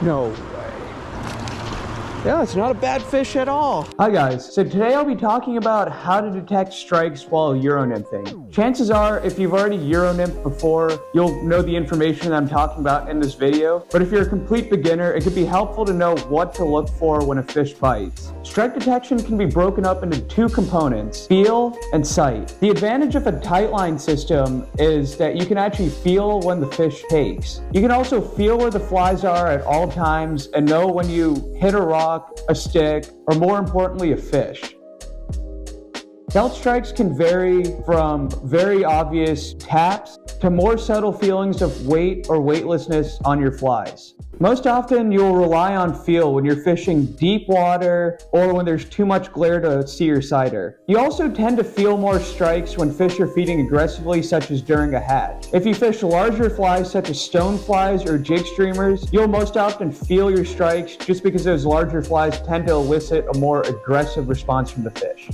No way. Yeah, it's not a bad fish at all. Hi guys, so today I'll be talking about how to detect strikes while Euro nymphing. Chances are, if you've already Euro nymphed before, you'll know the information that I'm talking about in this video. But if you're a complete beginner, it could be helpful to know what to look for when a fish bites. Strike detection can be broken up into two components, feel and sight. The advantage of a tight line system is that you can actually feel when the fish takes. You can also feel where the flies are at all times and know when you hit a rock, a stick, or more importantly, a fish. Belt strikes can vary from very obvious taps to more subtle feelings of weight or weightlessness on your flies. Most often, you'll rely on feel when you're fishing deep water or when there's too much glare to see your sighter. You also tend to feel more strikes when fish are feeding aggressively, such as during a hatch. If you fish larger flies such as stone flies or jig streamers, you'll most often feel your strikes just because those larger flies tend to elicit a more aggressive response from the fish.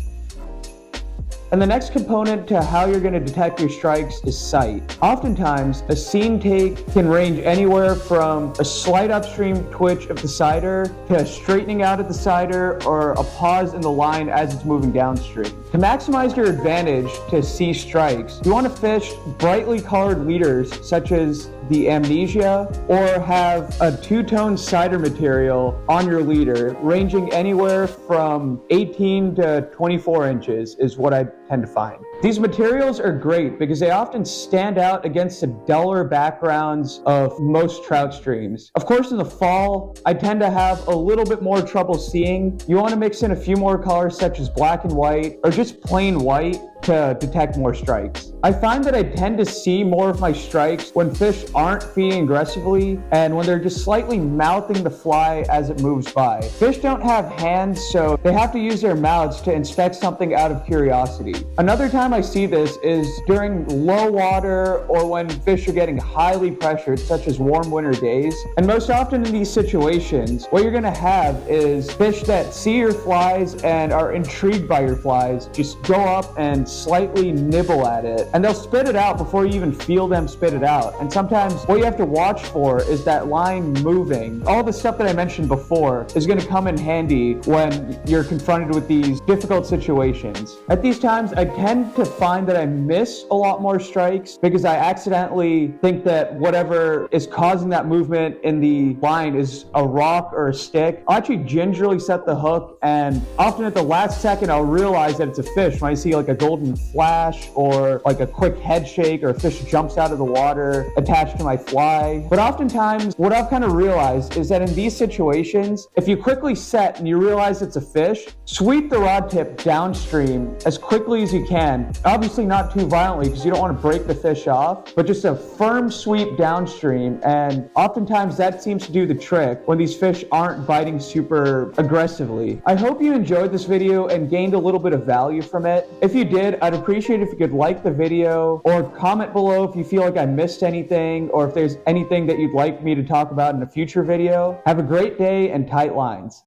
And the next component to how you're going to detect your strikes is sight. Oftentimes, a scene take can range anywhere from a slight upstream twitch of the sighter to a straightening out of the sighter or a pause in the line as it's moving downstream. To maximize your advantage to see strikes, you want to fish brightly colored leaders such as the Amnesia, or have a two-tone sighter material on your leader ranging anywhere from 18 to 24 inches is what I tend to find. These materials are great because they often stand out against the duller backgrounds of most trout streams. Of course, in the fall, I tend to have a little bit more trouble seeing. You want to mix in a few more colors such as black and white or just plain white to detect more strikes. I find that I tend to see more of my strikes when fish aren't feeding aggressively and when they're just slightly mouthing the fly as it moves by. Fish don't have hands, so they have to use their mouths to inspect something out of curiosity. Another time I see this is during low water or when fish are getting highly pressured, such as warm winter days. And most often in these situations, what you're gonna have is fish that see your flies and are intrigued by your flies just go up and slightly nibble at it, and they'll spit it out before you even feel them spit it out. And sometimes what you have to watch for is that line moving. All the stuff that I mentioned before is going to come in handy when you're confronted with these difficult situations. At these times, I tend to find that I miss a lot more strikes because I accidentally think that whatever is causing that movement in the line is a rock or a stick. I'll actually gingerly set the hook, and often at the last second I'll realize that it's a fish when I see like a golden flash or like a quick head shake or a fish jumps out of the water attached to my fly. But oftentimes what I've kind of realized is that in these situations, if you quickly set and you realize it's a fish, sweep the rod tip downstream as quickly as you can. Obviously not too violently because you don't want to break the fish off, but just a firm sweep downstream, and oftentimes that seems to do the trick when these fish aren't biting super aggressively. I hope you enjoyed this video and gained a little bit of value from it. If you did, I'd appreciate it if you could like the video or comment below if you feel like I missed anything or if there's anything that you'd like me to talk about in a future video. Have a great day and tight lines.